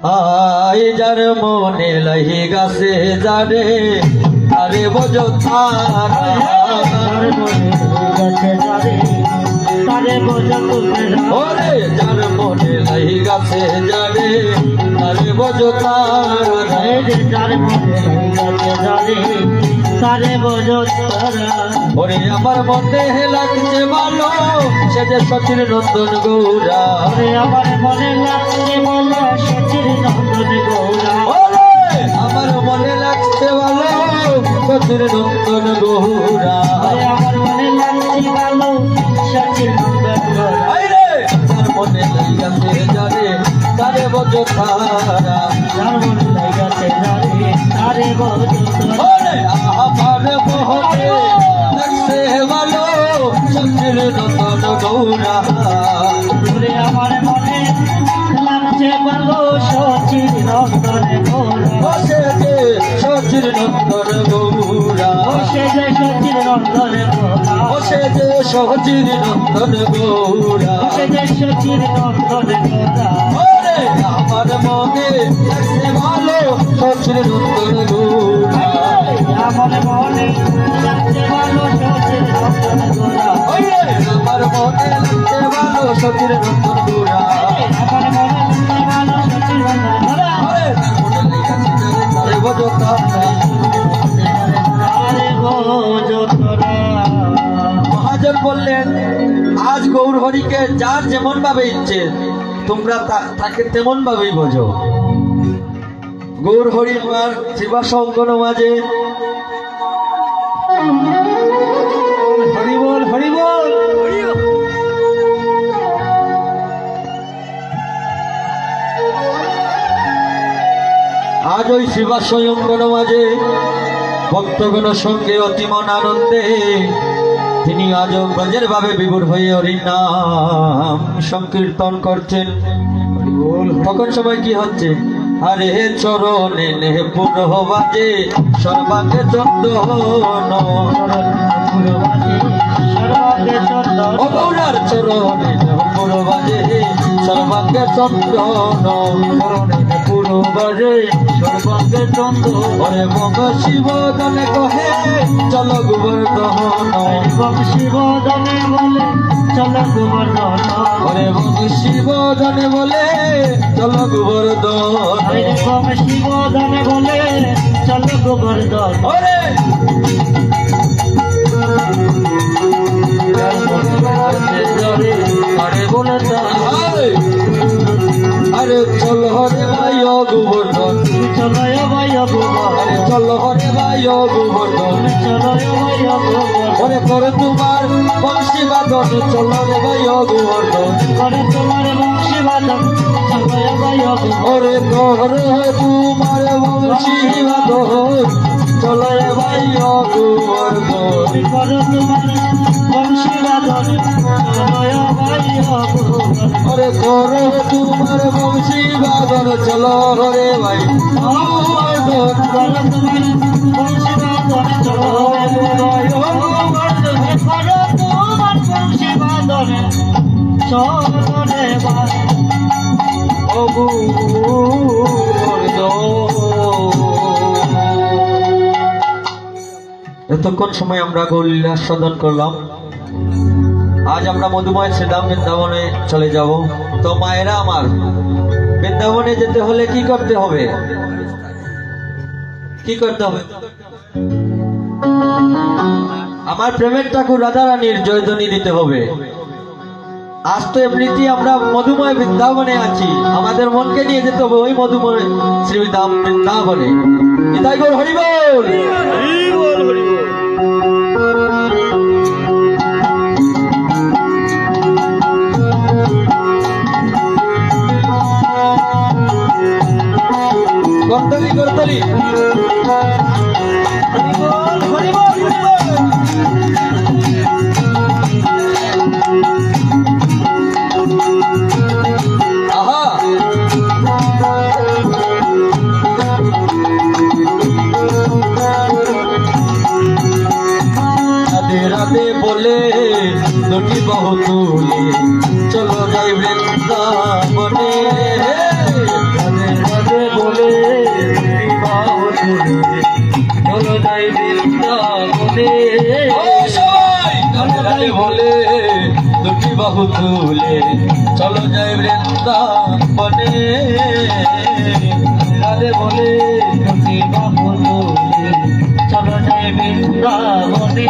আয় যার মনে লাহি গাছে যারে আরে বোঝো তারা ওরে যার মনে লাহি গাছে যারে আরে বোঝো তারা ওরে আমার মনে লাগছে ভালো সে যে সচির নন্দন গৌরা আমার মনে লাগছে ভালো সচির নন্দন গৌরা আমার মনে লাগছে ভালো সচির নন্দন গৌরা আমার মনে লাগছে ভালো সচির নন্দন গৌরা তার মনে লাগাতে যারে তারে বোঝো তারা যার মনে লাগাতে যারে তারে বোঝো ওরে আমার মনে লাগছে ভালো সচির নন্দন গৌরা আমার মনে লাগছে ভালো সচির নন্দন গৌরা সচির নন্দন গৌরা সে যে সচির নন্দন গৌরা সে যে সচির নন্দন গৌরা সে যে সচির নন্দন গৌরা ওরে আমার মনে লাগছে ভালো সচির নন্দন গৌরা আমার মনে লাগছে ভালো সচির নন্দন গৌরা ওরে আমার মনে লাগছে ভালো সচির নন্দন গৌরা আমার মনে লাগছে ভালো সচির নন্দন গৌরা ওরে মনে লাগছে তারে বোঝো তারা তারে বোঝো তোরা মহাজন বললেন আজ গৌর হরিকে যার যেমন ভাবে ইচ্ছে তোমরা তাকে তেমন ভাবেই বোঝো। গৌর হরি মার শিবা সঙ্গন মাঝে হরি বল হরি বল আজ ওই শিবা সঙ্গন মাঝে ভক্তগণ সঙ্গে অতিমন আনন্দে তিনি আজ ব্রজের ভাবে বিভোর হয়ে হরির নাম সংকীর্তন করছেন। তখন সময় কি হচ্ছে? আরে চরণে নে পুরহ বাজে সর্বাঙ্গে চন্দন অগৌরার চরণে পুরো বাজে সর্বাঙ্গে চন্দন পুরো বাজে সর্বাঙ্গে চন্দন ওরে মগ শিব দনে কহে চল গোবর্ধন শিব দনে বলে চল গোবর্ধন ওরে মগ শিব দনে বলে চল গোবর্ধন শিব দনে বলে চল গোবর্ধন ওরে আরে বলে আরে চল হরে ভাই গোবর্ধন চলো ভাই গোবর্ধন আরে চল হরে ভাই গোবর্ধন চলো ভাই গোবর্ধন ওরে করে তোমার বংশী বাদন চল রে ভাই গোবর্ধন করে তোমার বংশী বাদন চলো ভাই গোবর্ধন ওরে করে তোমার বংশী বাদন চল রে ভাই গোবর্ধন করে তোমার বংশী বাদন চলো ভাই গোবর্ধন ওরে করে তোমার বংশী বাদন চল রে ভাই গোবর্ধন করে তোমার বংশী বাদন চলো ভাই গোবর্ধন করে তোমার বংশী বাদন চলো রে ভাই এতক্ষণ সময় আমরা গৌরলীলা সাধন করলাম। আজ আমরা মধুময় শ্রীধাম বৃন্দাবনে চলে যাব। তো মায়েরা আমার, বৃন্দাবনে যেতে হলে কি করতে হবে? কি করতে হবে? আমার প্রেমের ঠাকুর রাধা রানীর জয়ধ্বনি দিতে হবে। আজ তো এমনিতেই আমরা মধুময় বৃন্দাবনে আছি, আমাদের মনকে নিয়ে যেতে হবে ওই মধুময় শ্রীধাম বৃন্দাবনে। নিতাই গৌর হরি বল। করতালি করতালি হরি বল হরি বল হরি বল। আহা রাধে বলে দুটি বাহু তুলে চলো যাই বৃন্দাবনে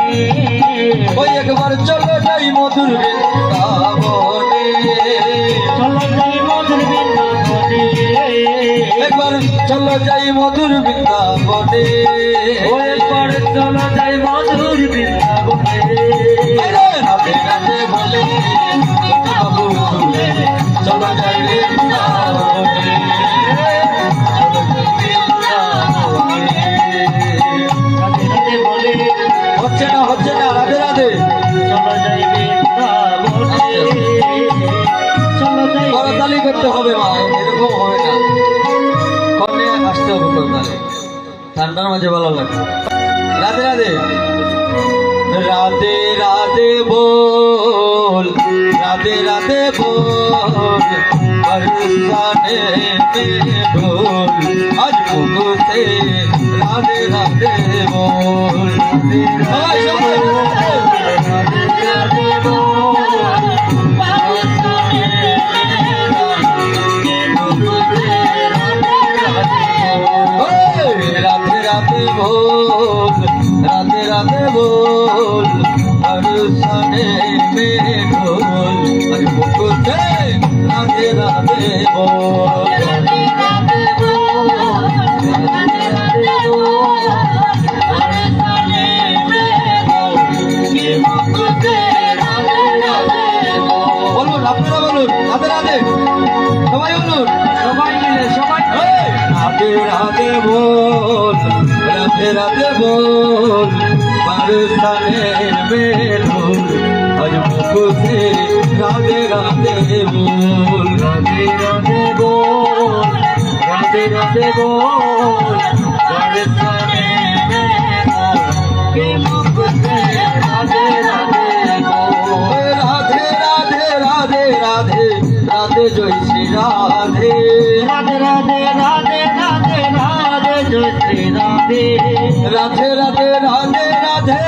ওই একবার চলো যাই মধুর বৃন্দাবনে চলো যাই মধুর বৃন্দাবনে একবার চলো যাই মধুর বৃন্দাবনে ও একবার চলো যাই মধুর বৃন্দাবনে রাধে রাধে বলে বাবু তুলে চলো যাই বৃন্দাবনে রাধে রাধে বলে হচ্ছে না রাধে রাধে চলো যাই বৃন্দাবনে চলো যাই করতালি করতে হবে মা, এরকম হবে না, কনে আসতে হবে করতালি, ঠান্ডার মাঝে ভালো লাগবে। রাধে রাধে রাধে রাধে বল, রাধে রাধে বল, বরসানে में ढोल आज मुझसे राधे राधे बोल, राधे राधे राधे राधे बोल, राधे राधे बोल, बरसाने में ढोल आज मुझसे राधे राधे बोल, राधे राधे बोल, राधे राधे बोल, बरसाने में ढोल ये मुझसे राधे राधे बोल। बोलুন আপনারা বলুন রাধে রাধে, সবাই বলুন, সবাই মিলে সবাই राधे राधे बोल, राधे राधे बोल, बरसाने में ढोल आज मुझसे राधे राधे बोल, राधे राधे बोल, राधे राधे बोल, बरसाने में ढोल के मुझसे राधे राधे बोल, राधे राधे राधे राधे राधे जय श्री राधे, राधे राधे राधे राधे राधे जय श्री राधे, राधे राधे राधे राधे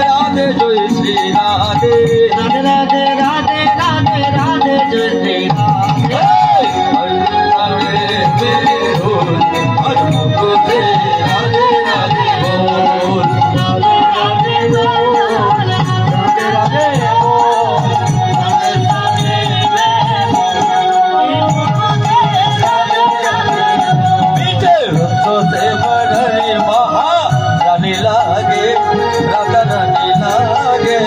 राधे जय श्री राधे, राधे राधे राधे राधे राधे जय श्री राधे, राधे राधे बोल, राधे राधे बोल, राधे राधे बोल, राधे भक्तों से बड़ी महारानी लागे, राधा रानी लागे,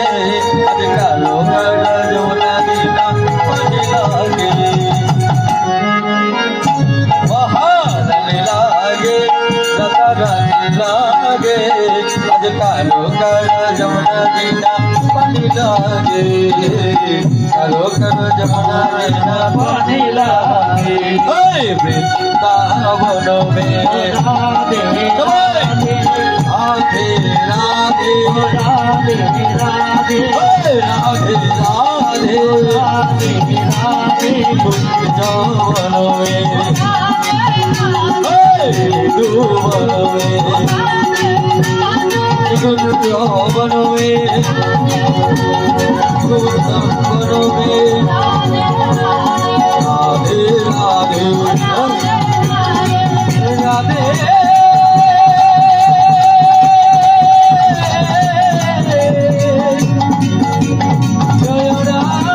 आज कालो गड़ा जमुना दीना पानी लागे, महारानी लागे, राधा रानी लागे, आज कालो गड़ा जमुना दीना पानी लागे, कालो गड़ा जमुना दीना पानी लागे, ओए वृंदावन में राधे राधे राधे राधे राधे ओए राधे राधे राधे जवन में ओए दुवन में जवन में गुण में राधे राधे राधे जय राधे जय राधे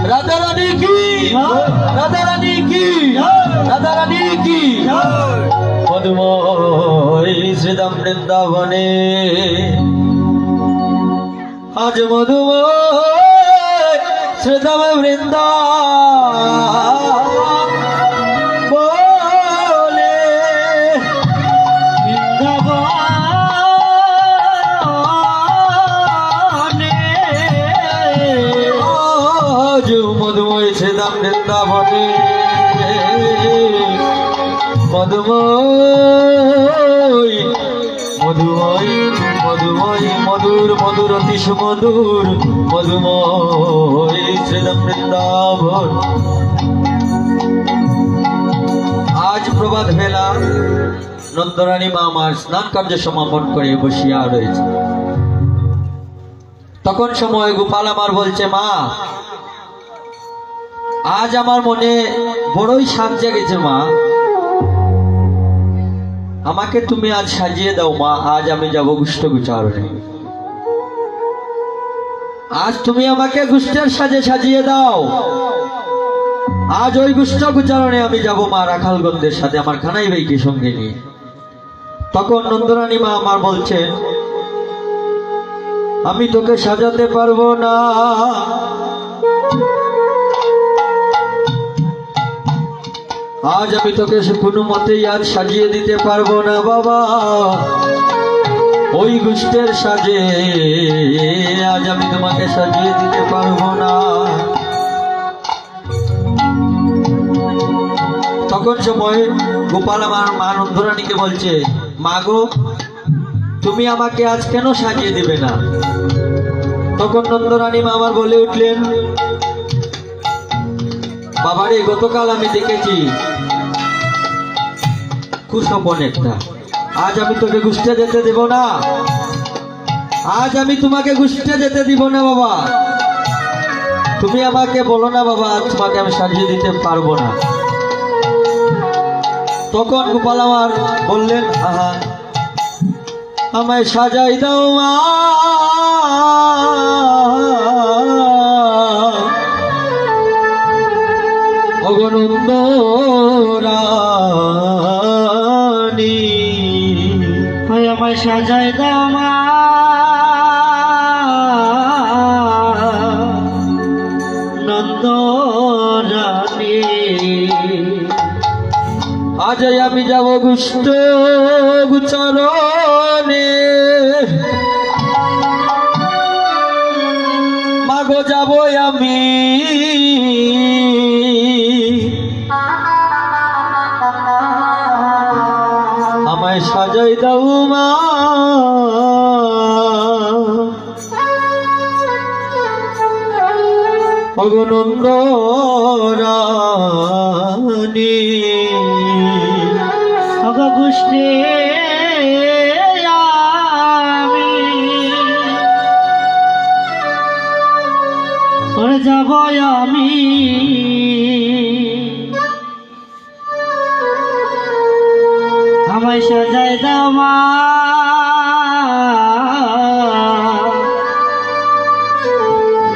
राधा रानी की, राधा रानी की, राधा रानी की मधुमय श्रीधाम वृंदावने आज मधुमय श्रीधाम बोले आज मधुमय श्रीधाम वृंदावने मधुमय मधु মধুময় মধুময় মধুর মধুর অতি সুমধুর মধুময় শ্রীরাম বৃন্দাবন। আজ প্রভাত বেলা নন্দরানী মা আমার স্নান কার্য সমাপন করে বসিয়া রয়েছে। তখন সময় গোপাল আমার বলছে, মা আজ আমার মনে বড়ই সাজ জেগেছে মা, আমাকে তুমি আজ সাজিয়ে দাও মা, আজ আমি যাব গুষ্ঠ গুচারণে। আজ তুমি আমাকে গুষ্ঠের সাজে সাজিয়ে দাও, আজ ওই গুষ্ঠ গুচারণে আমি যাব মা, রাখালগঞ্জের সাথে আমার খানাই ভাইকে সঙ্গে নিয়ে। তখন নন্দরানী মা আমার বলছেন, আমি তোকে সাজাতে পারবো না, আজ আমি তোকে কোনো মতেই আজ সাজিয়ে দিতে পারবো না বাবা, ওই গুষ্ঠের সাজে আজ আমি তোমাকে সাজিয়ে দিতে পারবো না। তখন সময় গোপাল আমার মা নন্দরানীকে বলছে, মা গো তুমি আমাকে আজ কেন সাজিয়ে দিবে না? তখন নন্দরানী মা আমার বলে উঠলেন, বাবারে গতকাল আমি দেখেছি কুসপন একটা, আজ আমি তোকে গুষ্ঠে যেতে দেব না, আজ আমি তোমাকে গুষ্ঠে যেতে দিব না বাবা, তুমি আমাকে বলো না বাবা, আজ তোমাকে আমি সাজিয়ে দিতে পারবো না। তখন গোপাল আমার বললেন, আহা আমায় সাজাই দাও মা, নন্দরানী আমায় সাজাই দাও মা, নন্দরানী আজ আমি যাব গুষ্ঠ গুচারণে, মাগো যাব আমি, আমায় সাজাই দাও মা, ওগো নন্দরানী গুষ্ঠে আমি ওরে যাব আমি, আমায় সাজাই দাও মা,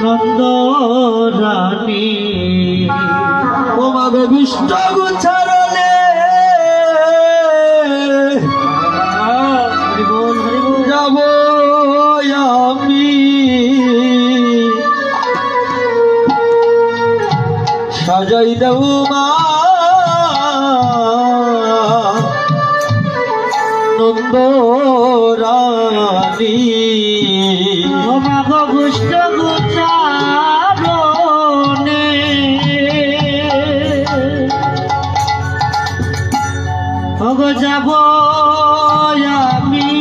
নন্দরানী ও মাগো গুষ্ঠ গুচারণে যাব আমি, সাজাই দাও মা, নন্দরানী ও মাগো গুষ্ঠ গুচারণে ওগো যাব আমি,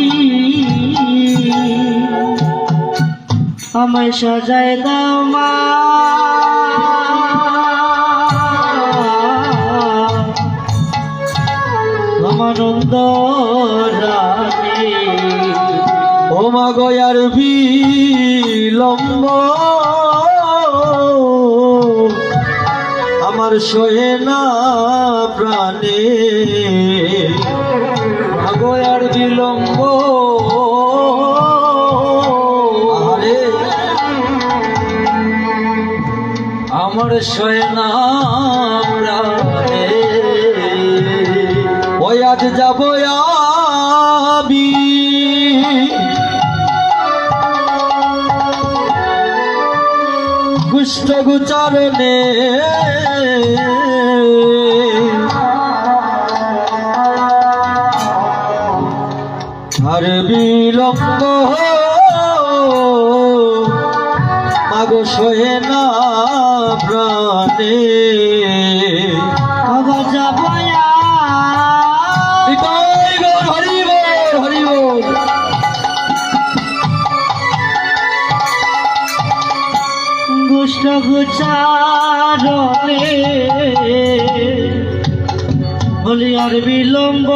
আমায় সাজাই দাও মা, আমার নন্দরানী ও মা গয়ার বিলম্ব আমার সহে না প্রাণে, গয়ার বিলম্ব আরে আমার সহে না প্রাণে, ওই আজ যাব আমি, গুষ্ঠ গুচারণে আর বিলম্ব মাগো সহে না প্রাণে, ওগো যাব হরি বল হরি বল। গোচারণে বলি আর বিলম্ব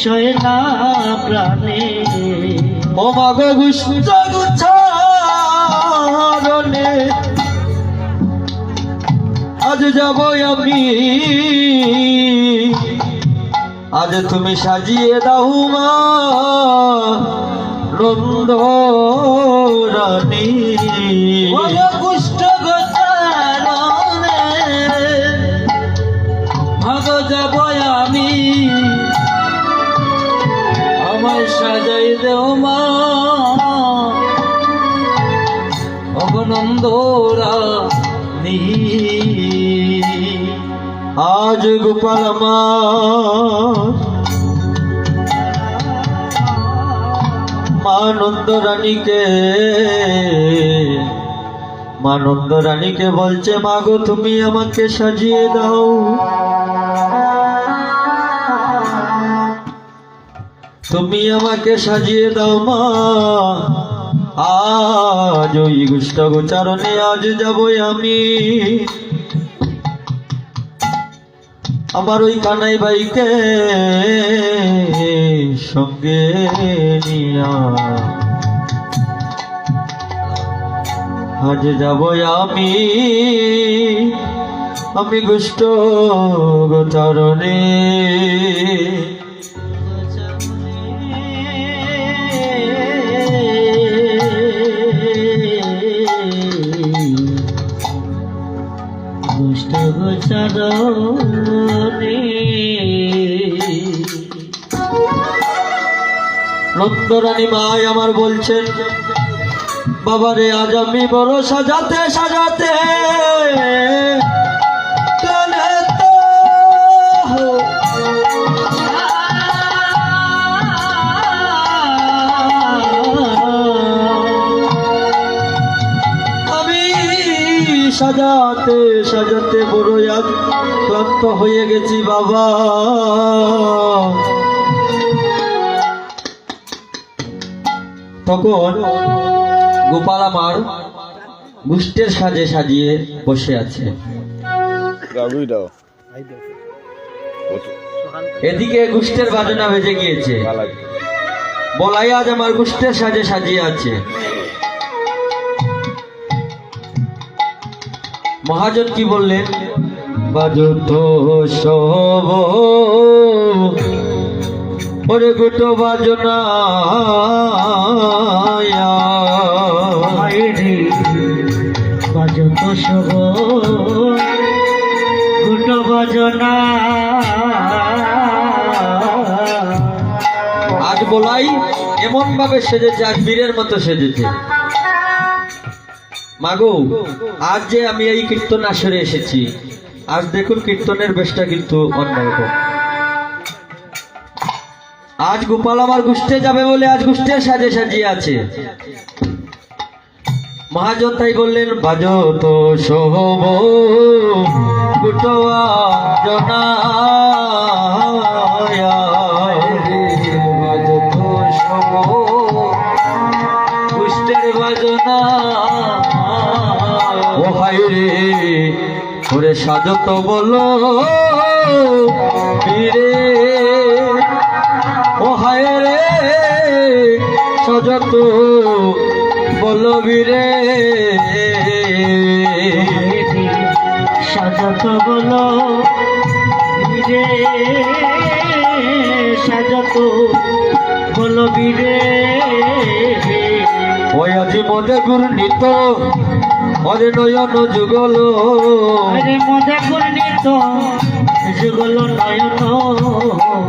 সয় না প্রাণে। ও মাগো গুষ্টা গুচ্ছারণে আজ যাব আমি, আজ তুমি সাজিয়ে দাও মা নন্দ রানী। কুষ্ঠ গোচারণে ভাগ যাব আমি, আমায় সাজাই দেও মা অবনন্দরা নি। আজ গোপাল মা নন্দ রানীকে, মা নন্দ রানীকে বলছে মাগো তুমি আমাকে সাজিয়ে দাও। তুমি আমাকে সাজিয়ে দাও মা, আজ ওই গুষ্ঠ গোচারণে আজ যাবই আমি। আমার ওই কানাই ভাইকে সঙ্গে নিয়া আজ যাব আমি, আমি গুষ্ঠ গোচারণে। কুষ্ঠ গোচারণে নন্দরানী মাই আমার বলছেন বাবারে আজ আমি বড় সাজাতে সাজাতে ক্লান্ত। আমি সাজাতে সাজাতে বড় আজ ক্লান্ত হয়ে গেছি বাবা। তখন গোপাল আমার গুষ্টের সাজে সাজিয়ে বসে আছে। এদিকে গুষ্টের বাজনা বেজে গিয়েছে, বলাই আজ আমার গুষ্টের সাজে সাজিয়ে আছে। মহাজন কি বললেন, বাজো তো সব ওরে গুটো বাজনা বাজত সব গুটো বাজনা। আজ বলাই এমন ভাবে সেজেছে, আজ বীরের মতো সেজেছে। মাগো আজ যে আমি এই কীর্তন আসরে এসেছি, আজ দেখুন কীর্তনের বেশটা কিন্তু অন্যরকম। আজ গোপাল আমার গুষ্ঠে যাবে বলে আজ গুষ্ঠের সাজে সাজিয়ে আছে। মহাজন তাই বললেন বাজো তো শোভ গুটোয়া জনা, বাজো তো শোভ গুষ্ঠের বাজনা। ও হাই রে ওরে সাজত বলো বীরে, ও হায় রে সাজত বলো বীরে। সাজত বলো বীরে, সাজত বলো বীরে। ওই আজি মদে গুর্ণিত অরে নয়ন যুগল, আরে মদে গুর্ণিত যুগল নয়ন।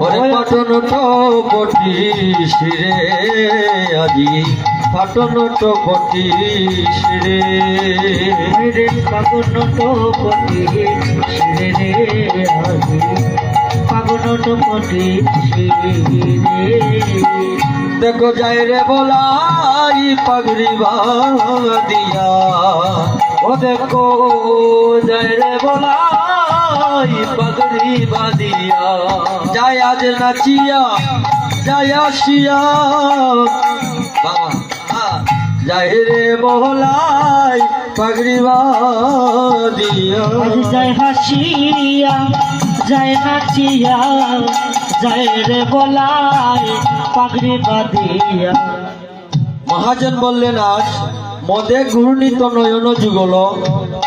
ওরে পাটন টপটি শিরে আজি পাটন টপটি শিরে। রে পাগন টপটি শিরে রে আজি পাগন টপটি শিরে। দেখো যাই রে বলাই পাগড়ি বাঁধিয়া, ও দেখো যাই রে বলাই পাগড়ি বাঁধিয়া। যাই আজ নাচিয়া যাই আসিয়া বাবা, যায় রে বলাই পাগড়ি বাঁধিয়া। আজ যায় হাসিয়া যায় নাচিয়া যায় রে বলাই পাগড়ি বাঁধিয়া। মহাজন বললেন, আজ মদে ঘূর্ণিত নয়ন যুগল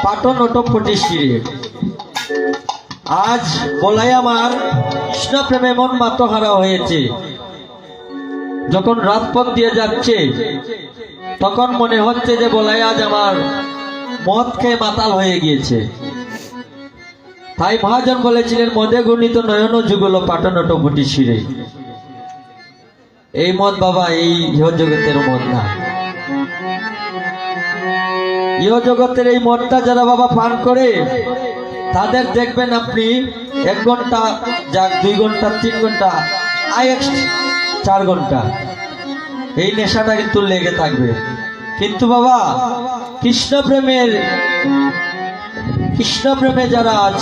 পাটন অটপটি শিরে। আজ বলাই আমার কৃষ্ণ প্রেমে মন মাতহারা হয়েছে। যখন রাজপথ দিয়ে যাচ্ছে তখন মনে হচ্ছে যে বলাই আজ আমার মদ খেয়ে মাতাল হয়ে গিয়েছে। তাই মহাজন বলেছিলেন, মদে ঘূর্ণিত নয়ন যুগল পাটন অটপটি শিরে। এই মদ বাবা এই ইহ জগতের মদ না। ইহ জগতের এই মদটা যারা বাবা পান করে তাদের দেখবেন আপনি 1 ঘন্টা যাক 2 ঘন্টা 3 ঘন্টা 4 ঘন্টা এই নেশাটা কিন্তু লেগে থাকবে। কিন্তু বাবা কৃষ্ণ প্রেমে যারা আজ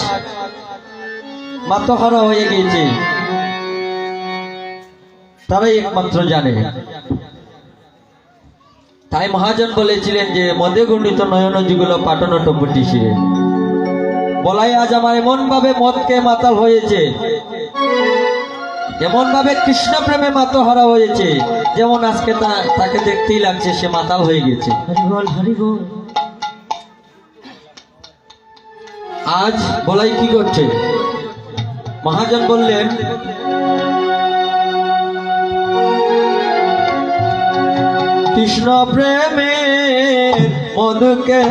মাতহারা হয়ে গিয়েছে তারাই একমাত্র জানে। তাই মহাজন বলেছিলেন যে মদে ঘূর্ণিত নয়ন যুগল পাটন অটপটি শিরে। বলাই আজ আমার এমন ভাবে মদকে মাতাল হয়েছে, এমন ভাবে কৃষ্ণ প্রেমে মাতহারা হয়েছে, যেমন আজকে তাকে দেখতেই লাগছে সে মাতাল হয়ে গেছে। হরি বল হরি বল। আজ বলাই কি করছে? মহাজন বললেন, কৃষ্ণ প্রেমে মধুকে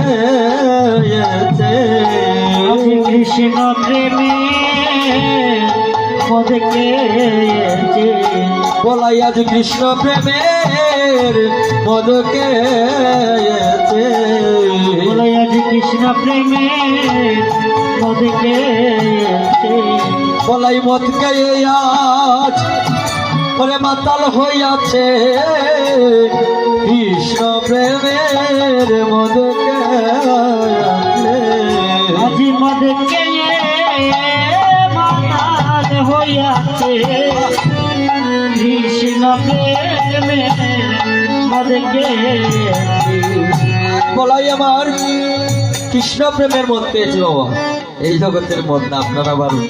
কৃষ্ণ প্রেমে মদকে বলাই আজ কৃষ্ণ প্রেমের মধুকে বলাই আজ কৃষ্ণ প্রেমে মদকে বলাই মদকে আজ বলে মাতাল হইয়াছে কৃষ্ণ প্রেমের মধুকে আজি মদকে মাতাল হইয়াছে কৃষ্ণ প্রেমে মদকে বলাই আমার কৃষ্ণ প্রেমের মদ পেয়েছে বাবা। এই জগতের মদ না, আপনারা বারুন।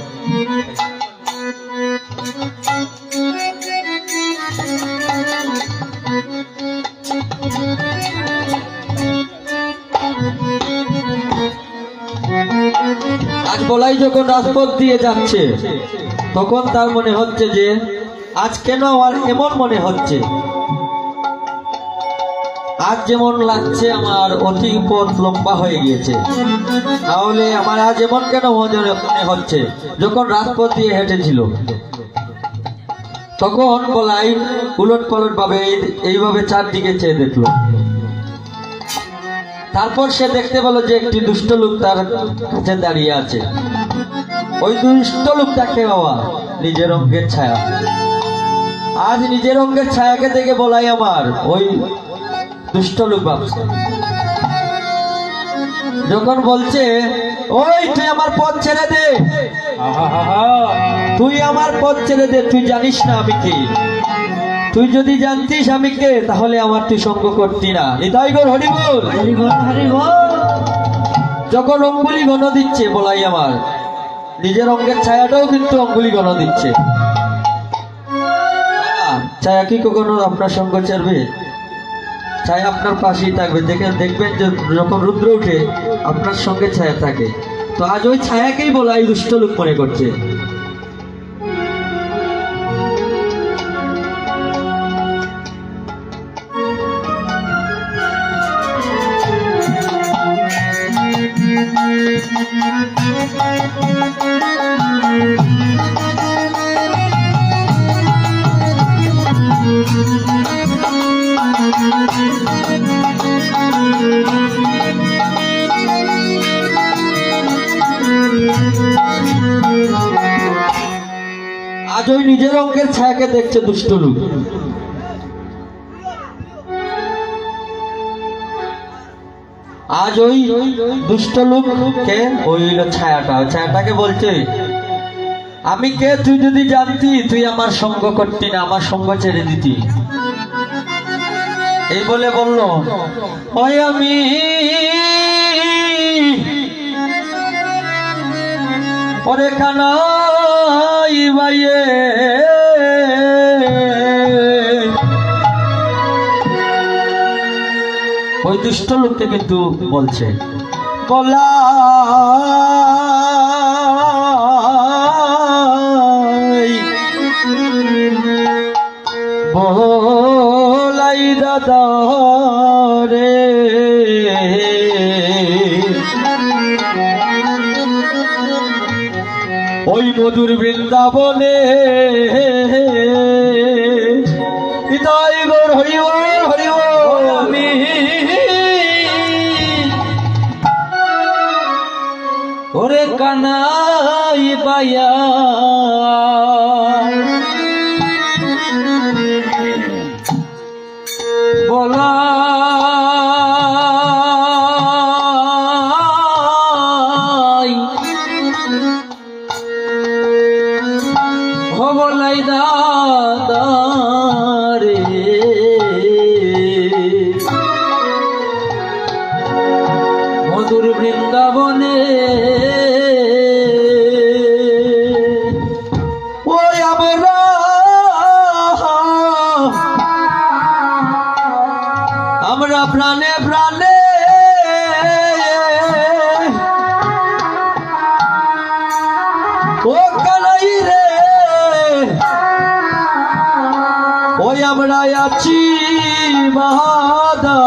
আজ বলাই যখন রাজপথ দিয়ে যাচ্ছে তখন তার মনে হচ্ছে যে আজ কেন আমার এমন মনে হচ্ছে, আজ যেমন লাগছে আমার অতি পথ লম্বা হয়ে গিয়েছে, তাহলে আমার আজ এমন কেন মনে হচ্ছে। যখন রাজপথ দিয়ে হেঁটেছিল তখন বলাই উলট পালট ভাবে এইভাবে চারদিকে চেয়ে দেখলো। তারপর সে দেখতে পেল যে একটি দুষ্ট লোক তার কাছে দাঁড়িয়ে আছে। ওই দুষ্ট লোকটাকে বাবা নিজের অঙ্গের ছায়া। আজ নিজের অঙ্গের ছায়াকে দেখে বলাই আমার ওই দুষ্ট লোক ভাবছে। যখন বলছে, ওই তুই আমার পথ ছেড়ে দে, তুই আমার পথ ছেড়ে দে, তুই জানিস না আমি কি। তুই যদি জানতিস আমি কে তাহলে আমার তুই সঙ্গ করতি না। হৃদয় গর হরি বল হরি বল হরি বল। যখন অঙ্গুলি গণ দিচ্ছে বলাই আমার নিজের অঙ্গের ছায়াটাও কিন্তু অঙ্গুলি গণ দিচ্ছে। ছায়া কি কখনো আপনার সঙ্গ ছাড়বে? ছায়া আপনার পাশেই থাকবে। দেখবেন যে যখন রুদ্র উঠে আপনার সঙ্গে ছায়া থাকে। তো আজ ওই ছায়াকেই বলাই দুষ্ট লোক মনে করছে। আজ ওই নিজের অঙ্গের ছায়াকে দেখছে দুষ্ট লোক। আজ ওই দুষ্ট লোককে ওই ছায়াটাকে বলছে, আমি কে তুই যদি জানতি তুই আমার সঙ্গ করতি না, আমার সঙ্গ ছেড়ে দিতি। এই বলে বলল, ওই আমি ওরে কানাই বাইয়ে ওই দুষ্ট লোককে কিন্তু বলছে, বলা বলাই দাদা রে, ওই মধুর বৃন্দাবনে হৃদয় গৌর হরিব হরিব, আমি ওরে কানাই পায়া বলা বলাই দাদা রে, মধুর বৃন্দাবনে ওই আমরা প্রাণে প্রাণে ও কানাই রে, ওই আমরা আছি বাহাদা